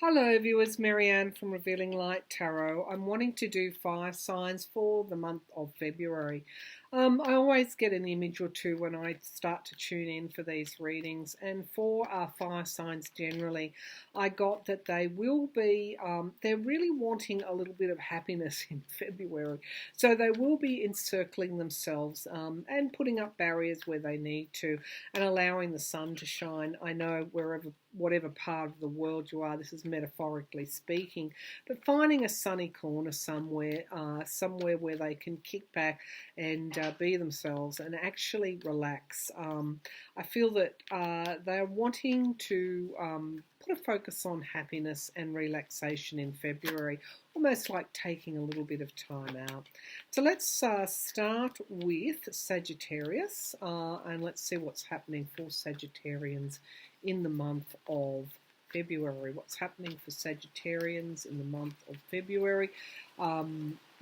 Hello viewers, Marianne from Revealing Light Tarot. I'm wanting to do fire signs for the month of February. I always get an image or two when I start to tune in for these readings, and for fire signs generally, I got that they will be, they're really wanting a little bit of happiness in February. So they will be encircling themselves and putting up barriers where they need to and allowing the sun to shine. I know whatever part of the world you are, this is metaphorically speaking, but finding a sunny corner somewhere, somewhere where they can kick back and be themselves and actually relax. I feel that they're wanting to put a focus on happiness and relaxation in February, almost like taking a little bit of time out. So let's start with Sagittarius and let's see what's happening for Sagittarians in the month of February. What's happening for Sagittarians in the month of February?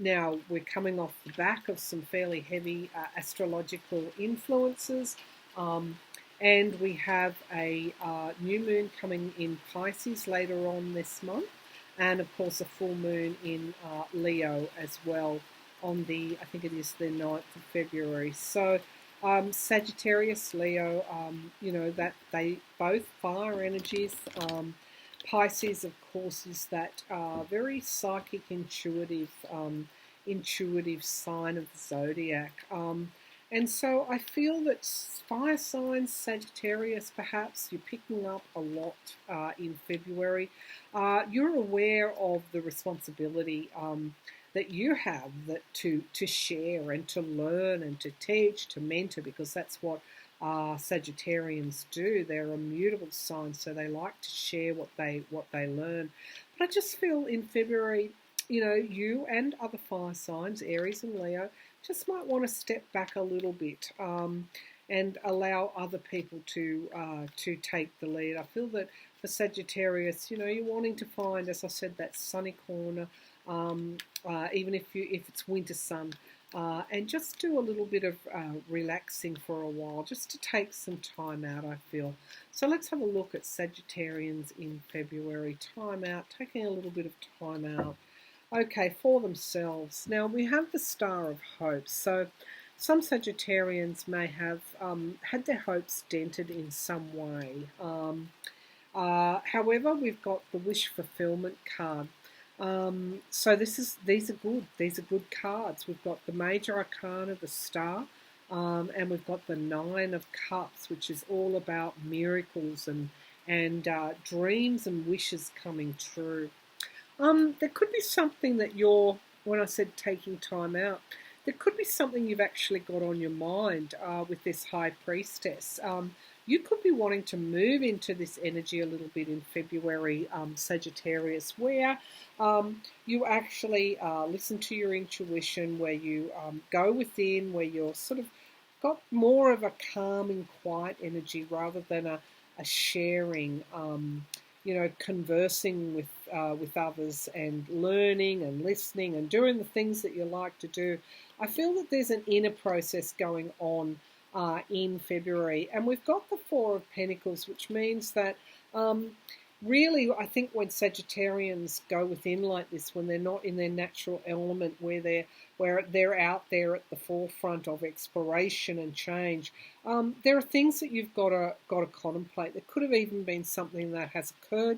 Now, we're coming off the back of some fairly heavy astrological influences, and we have a new moon coming in Pisces later on this month, and of course a full moon in Leo as well on the, I think it is the 9th of February. So Sagittarius, Leo, you know, that they both fire energies. Pisces, of course, is that very psychic, intuitive sign of the zodiac. And so I feel that fire signs, Sagittarius, perhaps you're picking up a lot in February. You're aware of the responsibility that you have to share and to learn and to teach, to mentor, because that's what Sagittarians do. They're a mutable sign, so they like to share what they learn. But I just feel in February, you know, you and other fire signs, Aries and Leo, just might want to step back a little bit and allow other people to take the lead. I feel that for Sagittarius, you know, you're wanting to find, as I said, that sunny corner, even if it's winter sun, and just do a little bit of relaxing for a while, just to take some time out, I feel. So let's have a look at Sagittarians in February. Time out, taking a little bit of time out. Okay, for themselves. Now we have the Star of Hope. So some Sagittarians may have had their hopes dented in some way. However, we've got the Wish Fulfillment card. So these are good. These are good cards. We've got the Major Arcana, the Star, and we've got the Nine of Cups, which is all about miracles and dreams and wishes coming true. There could be something that when I said taking time out, there could be something you've actually got on your mind with this High Priestess. You could be wanting to move into this energy a little bit in February, Sagittarius, where you actually listen to your intuition, where you go within, where you're sort of got more of a calming, quiet energy rather than a sharing, you know, conversing with others and learning and listening and doing the things that you like to do. I feel that there's an inner process going on in February. And we've got the Four of Pentacles, which means that really, I think when Sagittarians go within like this, when they're not in their natural element, where they're out there at the forefront of exploration and change, there are things that you've got to contemplate. There could have even been something that has occurred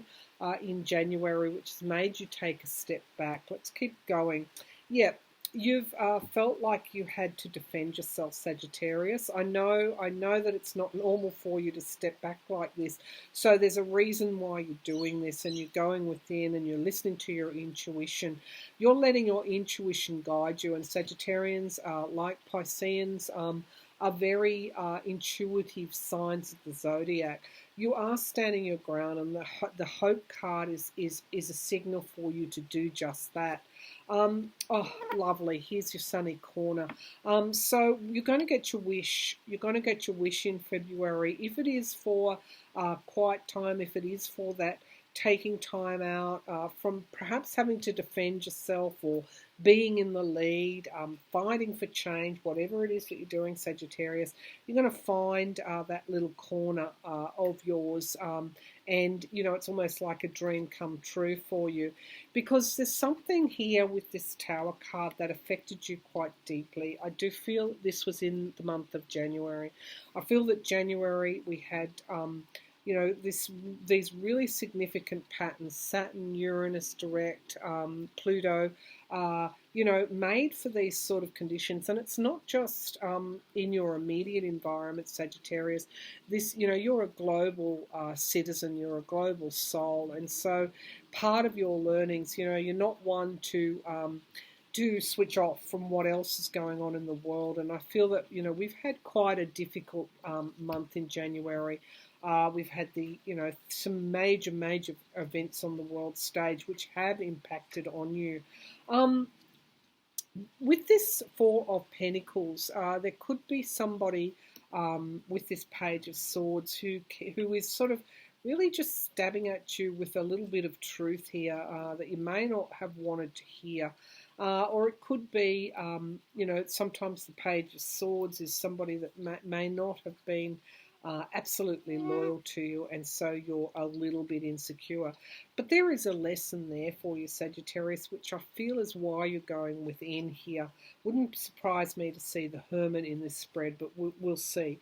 in January, which has made you take a step back. Let's keep going. Yeah. You've felt like you had to defend yourself, Sagittarius. I know that it's not normal for you to step back like this. So there's a reason why you're doing this, and you're going within and you're listening to your intuition. You're letting your intuition guide you. And Sagittarians, like Pisceans, are very intuitive signs of the zodiac. You are standing your ground, and the Hope card is a signal for you to do just that. Oh, lovely. Here's your sunny corner. So you're going to get your wish. You're going to get your wish in February. If it is for quiet time, if it is for that taking time out from perhaps having to defend yourself or being in the lead, fighting for change, whatever it is that you're doing, Sagittarius. You're going to find that little corner of yours, and it's almost like a dream come true for you, because there's something here with this Tower card that affected you quite deeply. I do feel this was in the month of January. I feel that January we had these really significant patterns: Saturn, Uranus direct, Pluto, made for these sort of conditions. And it's not just in your immediate environment, Sagittarius. You're a global citizen, you're a global soul, and so part of your learnings, you're not one to do switch off from what else is going on in the world. And I feel that we've had quite a difficult month in January. We've had some major events on the world stage which have impacted on you. With this Four of Pentacles, there could be somebody with this Page of Swords who is sort of really just stabbing at you with a little bit of truth here that you may not have wanted to hear. Or it could be, sometimes the Page of Swords is somebody that may not have been absolutely loyal to you, and so you're a little bit insecure. But there is a lesson there for you, Sagittarius, which I feel is why you're going within here. Wouldn't surprise me to see the Hermit in this spread, but we'll see.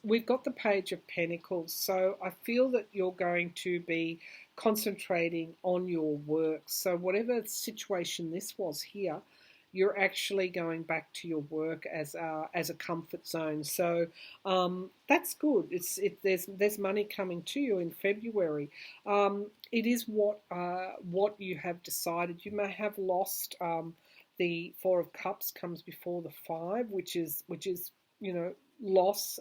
We've got the Page of Pentacles, so I feel that you're going to be concentrating on your work. So whatever situation this was here, you're actually going back to your work as a comfort zone. So that's good. There's money coming to you in February. It is what you have decided. You may have lost. The Four of Cups comes before the Five, which is loss.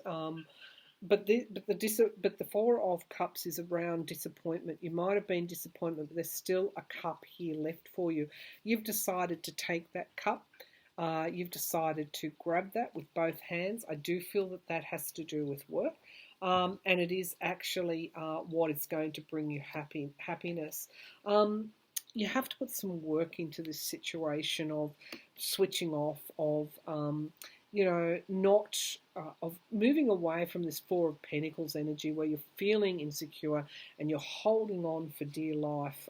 But the Four of Cups is around disappointment. You might have been disappointed, but there's still a cup here left for you. You've decided to take that cup. You've decided to grab that with both hands. I do feel that has to do with work, and it is actually what is going to bring you happiness. You have to put some work into this situation of switching off, of not of moving away from this Four of Pentacles energy where you're feeling insecure and you're holding on for dear life.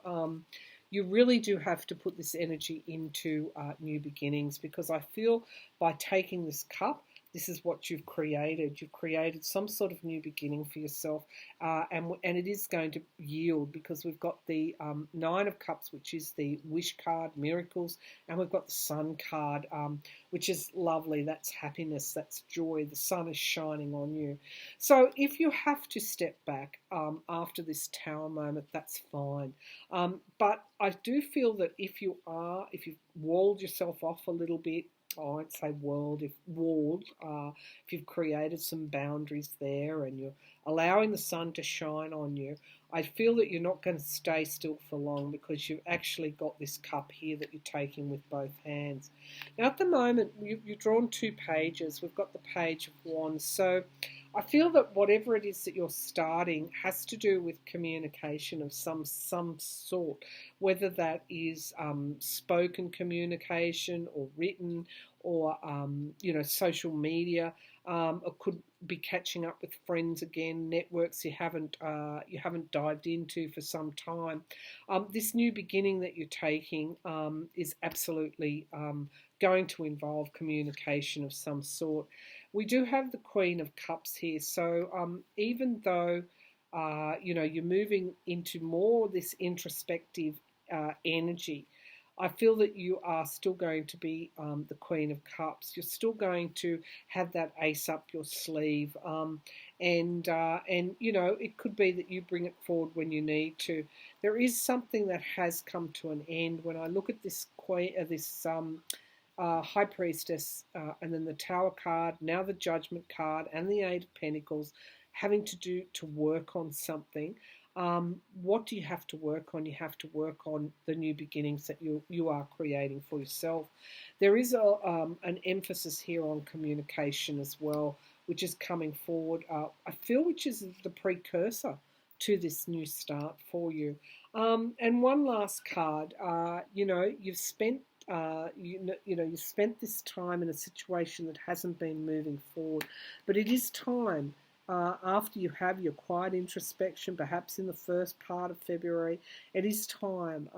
You really do have to put this energy into new beginnings, because I feel by taking this cup, this is what you've created. You've created some sort of new beginning for yourself, and it is going to yield, because we've got the Nine of Cups, which is the wish card, miracles, and we've got the Sun card, which is lovely. That's happiness, that's joy. The sun is shining on you. So if you have to step back after this Tower moment, that's fine. But I do feel that if you've walled yourself off a little bit, I won't say walled, if you've created some boundaries there and you're allowing the sun to shine on you, I feel that you're not going to stay still for long, because you've actually got this cup here that you're taking with both hands. Now at the moment, you've drawn two pages. We've got the Page of Wands. So I feel that whatever it is that you're starting has to do with communication of some sort, whether that is spoken communication or written, or social media. It could be catching up with friends again, networks you haven't dived into for some time. This new beginning that you're taking is absolutely going to involve communication of some sort. We do have the Queen of Cups here, so even though you're moving into more this introspective energy, I feel that you are still going to be the Queen of Cups. You're still going to have that ace up your sleeve, and it could be that you bring it forward when you need to. There is something that has come to an end. When I look at this High Priestess, and then the Tower card, now the Judgment card, and the Eight of Pentacles, having to work on something. What do you have to work on? You have to work on the new beginnings that you are creating for yourself. There is an emphasis here on communication as well, which is coming forward. I feel which is the precursor to this new start for you. And one last card. You've spent you spent this time in a situation that hasn't been moving forward, but it is time. After you have your quiet introspection, perhaps in the first part of February, it is time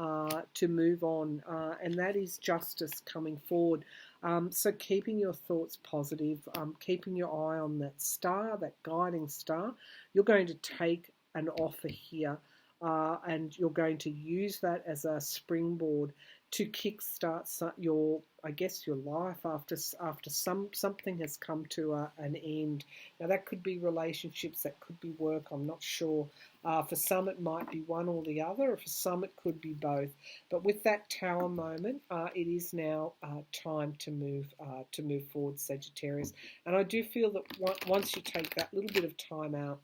to move on, and that is justice coming forward. So keeping your thoughts positive, keeping your eye on that star, that guiding star, you're going to take an offer here, and you're going to use that as a springboard to kickstart your, I guess, your life after something has come to an end. Now that could be relationships, that could be work. I'm not sure. For some it might be one or the other, or for some it could be both. But with that Tower moment, it is now time to move forward, Sagittarius. And I do feel that once you take that little bit of time out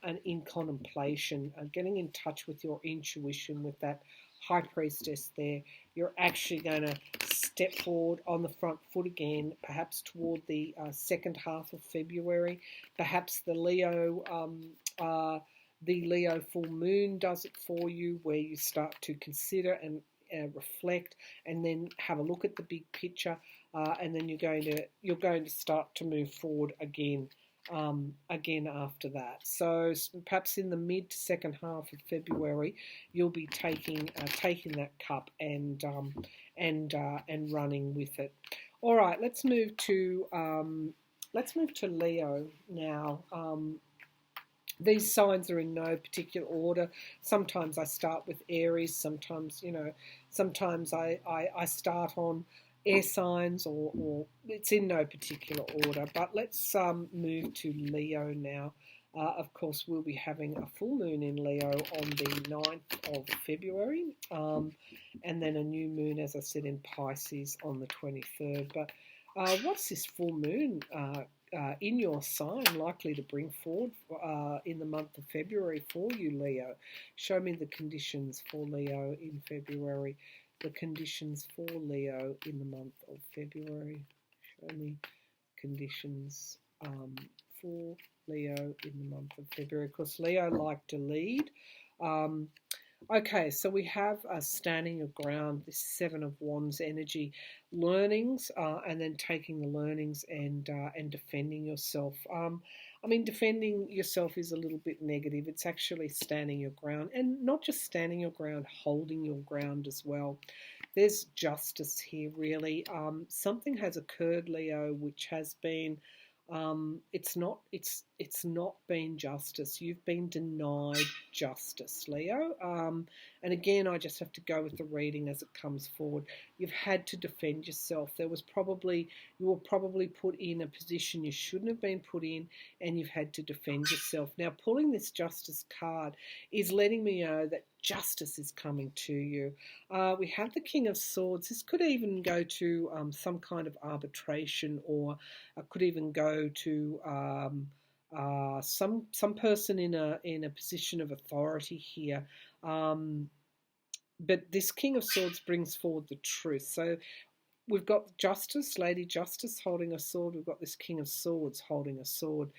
and in contemplation, getting in touch with your intuition, with that High Priestess there, you're actually going to step forward on the front foot again, perhaps toward the second half of February. Perhaps the Leo full moon does it for you, where you start to consider and reflect, and then have a look at the big picture, and then you're going to start to move forward again after that. So perhaps in the mid to second half of February, you'll be taking that cup and running with it. All right, let's move to Leo now. These signs are in no particular order. Sometimes I start with Aries. Sometimes I start on air signs, or it's in no particular order. But let's move to Leo now. Of course, we'll be having a full moon in Leo on the 9th of February, and then a new moon, as I said, in Pisces on the 23rd. But what's this full moon in your sign likely to bring forward in the month of February for you, Leo? Show me the conditions for Leo in February. The conditions for Leo in the month of February. Show me conditions for Leo in the month of February. Of course, Leo like to lead. Okay, so we have standing your ground, this Seven of Wands energy, learnings, and then taking the learnings and defending yourself. I mean, defending yourself is a little bit negative. It's actually standing your ground, and not just standing your ground, holding your ground as well. There's justice here, really. Something has occurred, Leo, which has been it's not been justice. You've been denied justice, Leo. And again, I just have to go with the reading as it comes forward. You've had to defend yourself. You were probably put in a position you shouldn't have been put in, and you've had to defend yourself. Now, pulling this justice card is letting me know that justice is coming to you. We have the King of Swords. This could even go to some kind of arbitration, or could even go to some person in a position of authority here. But this King of Swords brings forward the truth. So we've got Justice, Lady Justice holding a sword. We've got this King of Swords holding a sword.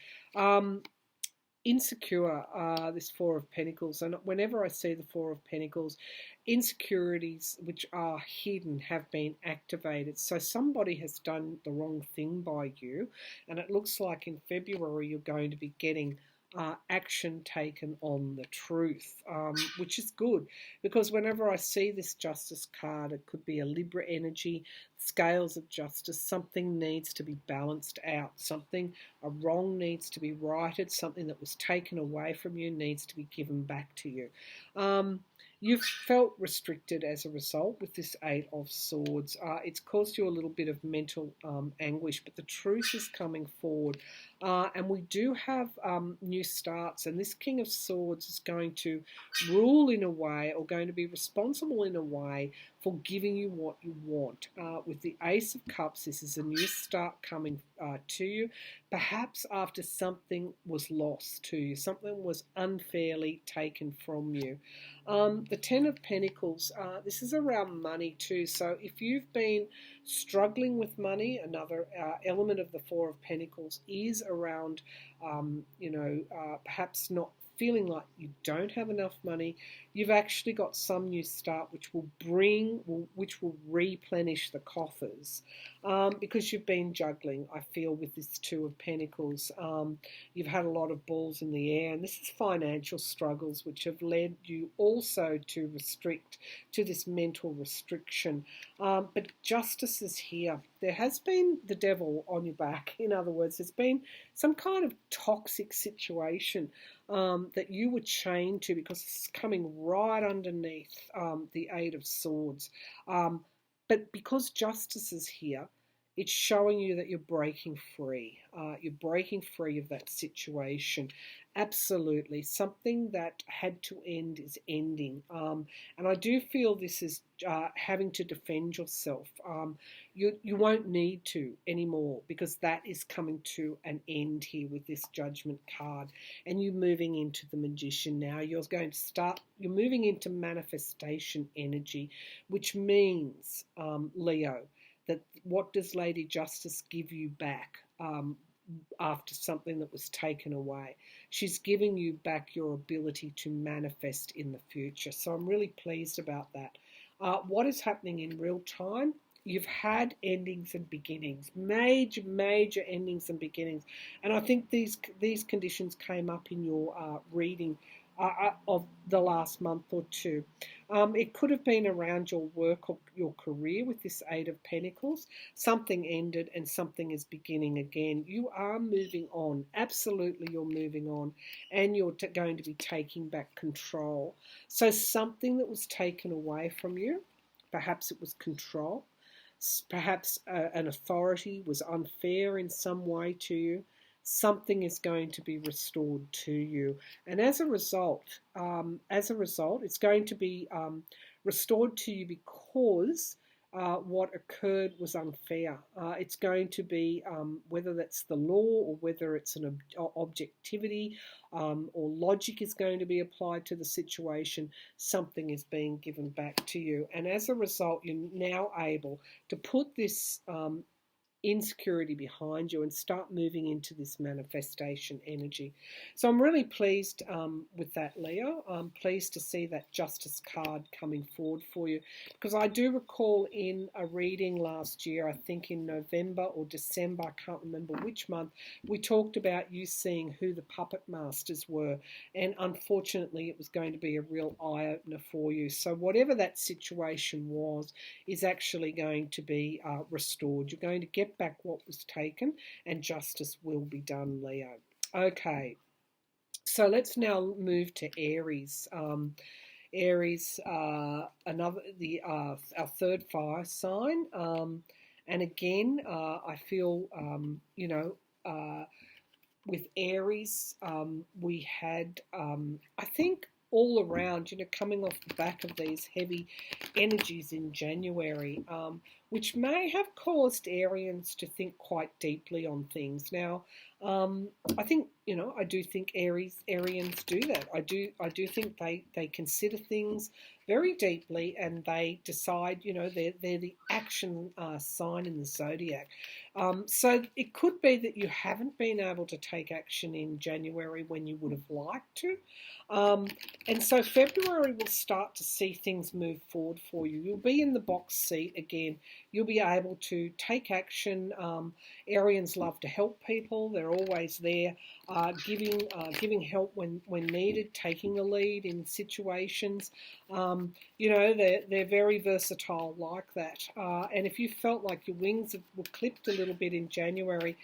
Insecure, this Four of Pentacles, and whenever I see the Four of Pentacles, insecurities which are hidden have been activated. So somebody has done the wrong thing by you, and it looks like in February you're going to be getting action taken on the truth, which is good, because whenever I see this justice card, it could be a Libra energy, scales of justice. Something needs to be balanced out. A wrong needs to be righted. Something that was taken away from you needs to be given back to you. You've felt restricted as a result with this Eight of Swords. It's caused you a little bit of mental anguish, but the truth is coming forward. And we do have new starts, and this King of Swords is going to rule in a way, or going to be responsible in a way, for giving you what you want. With the Ace of Cups, this is a new start coming to you, perhaps after something was lost to you, something was unfairly taken from you. The Ten of Pentacles, this is around money too. So if you've been struggling with money, another element of the Four of Pentacles is around, perhaps not feeling like you don't have enough money. you've actually got some new start which which will replenish the coffers, because you've been juggling, I feel, with this Two of Pentacles. You've had a lot of balls in the air, and this is financial struggles which have led you also to restrict, to this mental restriction. But justice is here. There has been the devil on your back. In other words, there's been some kind of toxic situation that you were chained to, because it's coming right underneath the Eight of Swords. But because justice is here, it's showing you that you're breaking free. You're breaking free of that situation. Absolutely. Something that had to end is ending. And I do feel this is having to defend yourself. You won't need to anymore, because that is coming to an end here with this Judgment card. And you're moving into the Magician now. You're moving into manifestation energy, which means, Leo, that what does Lady Justice give you back after something that was taken away? She's giving you back your ability to manifest in the future. So I'm really pleased about that. What is happening in real time? You've had endings and beginnings, major endings and beginnings. And I think these conditions came up in your reading of the last month or two. It could have been around your work or your career with this Eight of Pentacles. Something ended and something is beginning again. You are moving on. Absolutely, you're moving on, and you're going to be taking back control. So something that was taken away from you, perhaps it was control, perhaps an authority was unfair in some way to you. Something is going to be restored to you, and as a result, it's going to be restored to you because what occurred was unfair. It's going to be, whether that's the law or whether it's an objectivity or logic is going to be applied to the situation, something is being given back to you. And as a result, you're now able to put this insecurity behind you and start moving into this manifestation energy. So I'm really pleased with that, Leo. I'm pleased to see that Justice card coming forward for you, because I do recall in a reading last year, I think in November or December, I can't remember which month, we talked about you seeing who the puppet masters were, and unfortunately it was going to be a real eye-opener for you. So whatever that situation was is actually going to be restored. You're going to get back what was taken, and justice will be done, Leo. Okay, so let's now move to Aries. Aries, our third fire sign, and again, I feel with Aries, we had I think all around, coming off the back of these heavy energies in January, which may have caused Arians to think quite deeply on things. Now, I think, I do think Arians do that. I do think they consider things very deeply, and they decide, they're the action sign in the zodiac. So it could be that you haven't been able to take action in January when you would have liked to. And so February will start to see things move forward for you. You'll be in the box seat again. You'll be able to take action. Arians love to help people. They're always there, giving help when needed, taking the lead in situations. They're very versatile like that. And if you felt like your wings were clipped a little bit in January,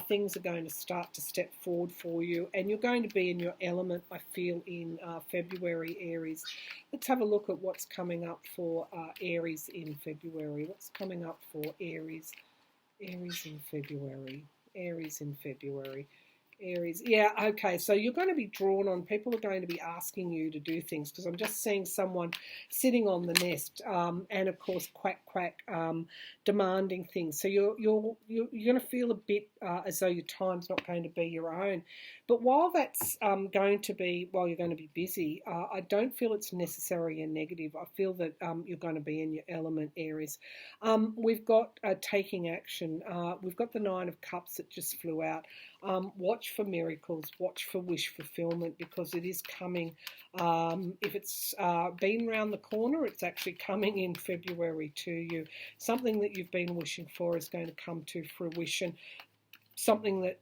things are going to start to step forward for you, and you're going to be in your element, I feel, in February, Aries. Let's have a look at what's coming up for Aries in February. What's coming up for Aries? Aries in February. Aries in February. Aries. Yeah, okay, so you're going to be drawn on. People are going to be asking you to do things, because I'm just seeing someone sitting on the nest, and of course, quack, quack, demanding things. So you're going to feel a bit as though your time's not going to be your own. But while that's you're going to be busy, I don't feel it's necessarily a negative. I feel that you're going to be in your element, Aries. We've got taking action. We've got the Nine of Cups that just flew out. Watch for miracles, watch for wish fulfillment, because it is coming. If it's been round the corner, it's actually coming in February to you. Something that you've been wishing for is going to come to fruition. Something that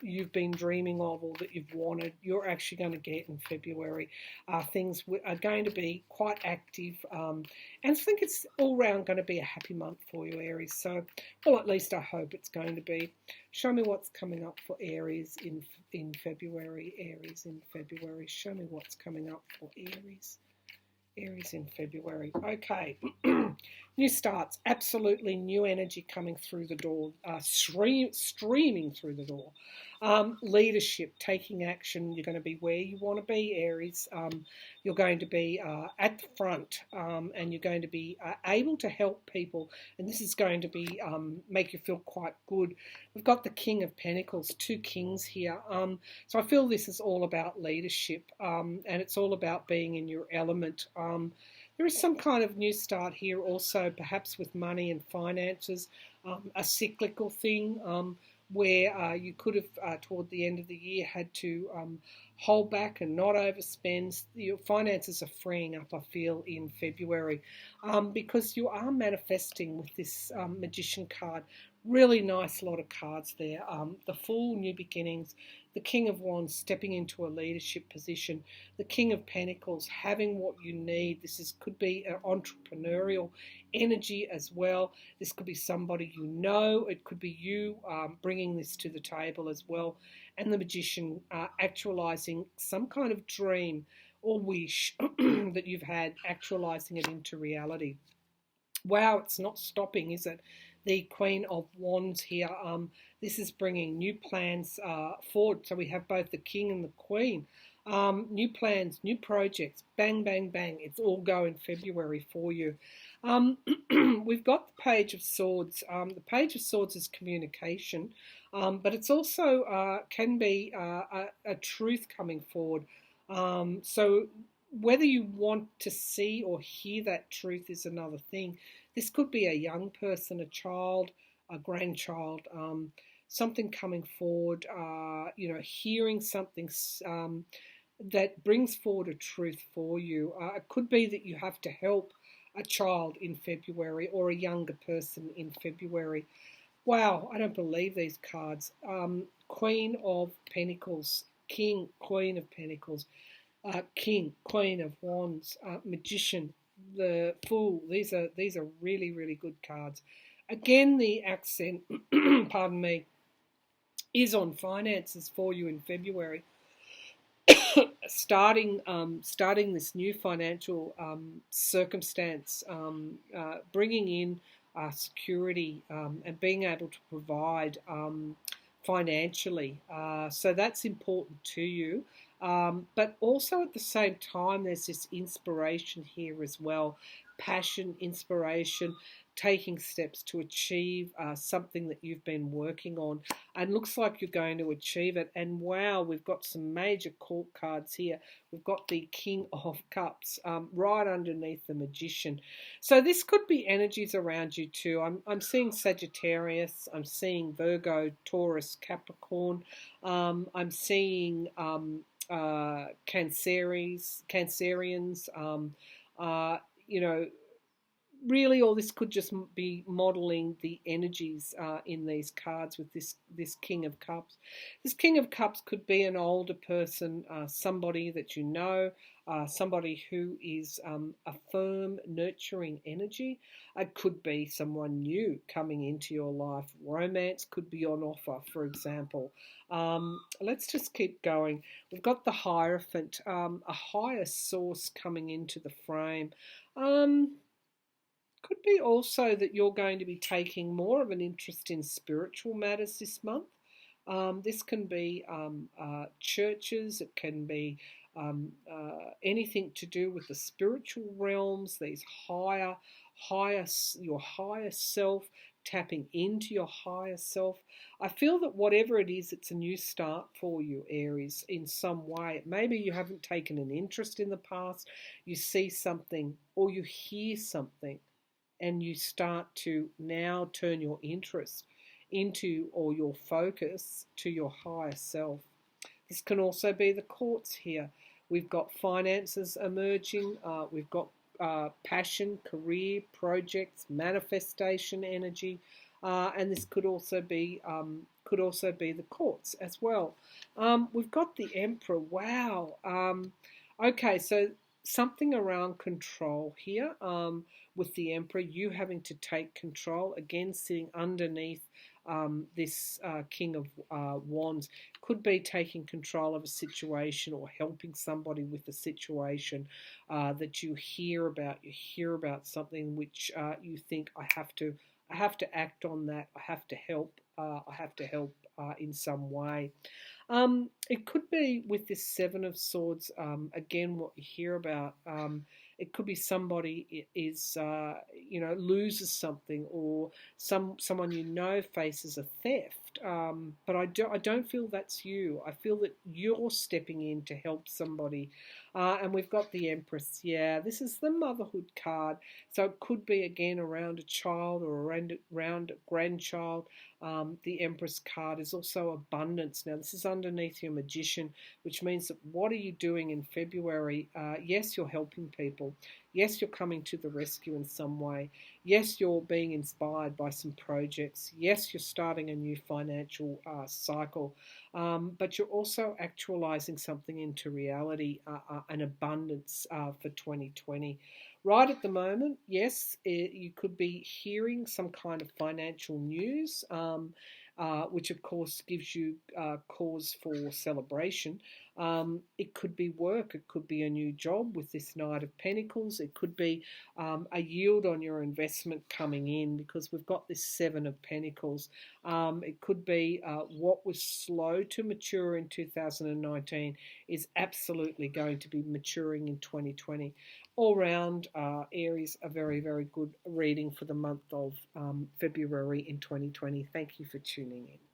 you've been dreaming of or that you've wanted, you're actually going to get in February. Things are going to be quite active, and I think it's all round going to be a happy month for you, Aries. So, well, at least I hope it's going to be. Show me what's coming up for Aries in February. Aries in February. Show me what's coming up for Aries. Aries in February. Okay. New starts. Absolutely new energy coming through the door. Streaming through the door. Leadership. Taking action. You're going to be where you want to be, Aries. You're going to be at the front, and you're going to be able to help people. And this is going to be make you feel quite good. We've got the King of Pentacles. Two kings here. So I feel this is all about leadership, and it's all about being in your element. There is some kind of new start here also, perhaps with money and finances, a cyclical thing where you could have, toward the end of the year, had to hold back and not overspend. Your finances are freeing up, I feel, in February, because you are manifesting with this Magician card. Really nice lot of cards there. The Fool, new beginnings. The King of Wands, stepping into a leadership position. The King of Pentacles, having what you need. Could be an entrepreneurial energy as well. This could be somebody you know. It could be you bringing this to the table as well. And the Magician, actualizing some kind of dream or wish that you've had, actualizing it into reality. Wow, it's not stopping, is it? The Queen of Wands here. This is bringing new plans forward. So we have both the King and the Queen. New plans, new projects. Bang, bang, bang. It's all go in February for you. We've got the Page of Swords. The Page of Swords is communication, but it's also can be a truth coming forward. So whether you want to see or hear that truth is another thing. This could be a young person, a child, a grandchild, something coming forward, hearing something that brings forward a truth for you. It could be that you have to help a child in February or a younger person in February. Wow, I don't believe these cards. Queen of Pentacles, King, Queen of Pentacles. King, Queen of Wands, Magician, the Fool. These are really, really good cards. Again, the accent, pardon me, is on finances for you in February. starting this new financial circumstance, bringing in security, and being able to provide financially. So that's important to you. But also at the same time, there's this inspiration here as well. Passion, inspiration, taking steps to achieve something that you've been working on, and looks like you're going to achieve it. And wow, we've got some major court cards here. We've got the King of Cups right underneath the Magician. So this could be energies around you too. I'm seeing Sagittarius, I'm seeing Virgo, Taurus, Capricorn, I'm seeing Cancerians, really all this could just be modeling the energies in these cards with this King of Cups. This King of Cups could be an older person, somebody that you know, somebody who is a firm, nurturing energy. It could be someone new coming into your life. Romance could be on offer, for example. Let's just keep going. We've got the Hierophant, a higher source coming into the frame. Could be also that you're going to be taking more of an interest in spiritual matters this month. This can be churches, it can be anything to do with the spiritual realms, these your higher self, tapping into your higher self. I feel that whatever it is, it's a new start for you, Aries, in some way. Maybe you haven't taken an interest in the past, you see something or you hear something, and you start to now turn your interest into, or your focus to your higher self. This can also be the courts here. We've got finances emerging. We've got passion, career, projects, manifestation energy, and this could also be the courts as well. We've got the Emperor. Wow. Okay, so something around control here. With the Emperor, you having to take control again, sitting underneath this King of Wands, could be taking control of a situation or helping somebody with a situation that you hear about. You hear about something which you think, I have to act on that. I have to help. I have to help in some way. It could be with this Seven of Swords, again, what you hear about. It could be somebody is, loses something, or someone faces a theft. But I don't feel that's you. I feel that you're stepping in to help somebody. And we've got the Empress. Yeah, this is the motherhood card. So it could be, again, around a child or around a grandchild. The Empress card is also abundance. Now, this is underneath your Magician, which means that what are you doing in February? Yes, you're helping people. Yes, you're coming to the rescue in some way. Yes, you're being inspired by some projects. Yes, you're starting a new financial cycle. But you're also actualizing something into reality, an abundance for 2020. Right at the moment, yes, you could be hearing some kind of financial news, which of course gives you cause for celebration. It could be work, it could be a new job with this Knight of Pentacles, it could be a yield on your investment coming in, because we've got this Seven of Pentacles. It could be what was slow to mature in 2019 is absolutely going to be maturing in 2020. All round, Aries, a very, very good reading for the month of February in 2020. Thank you for tuning in.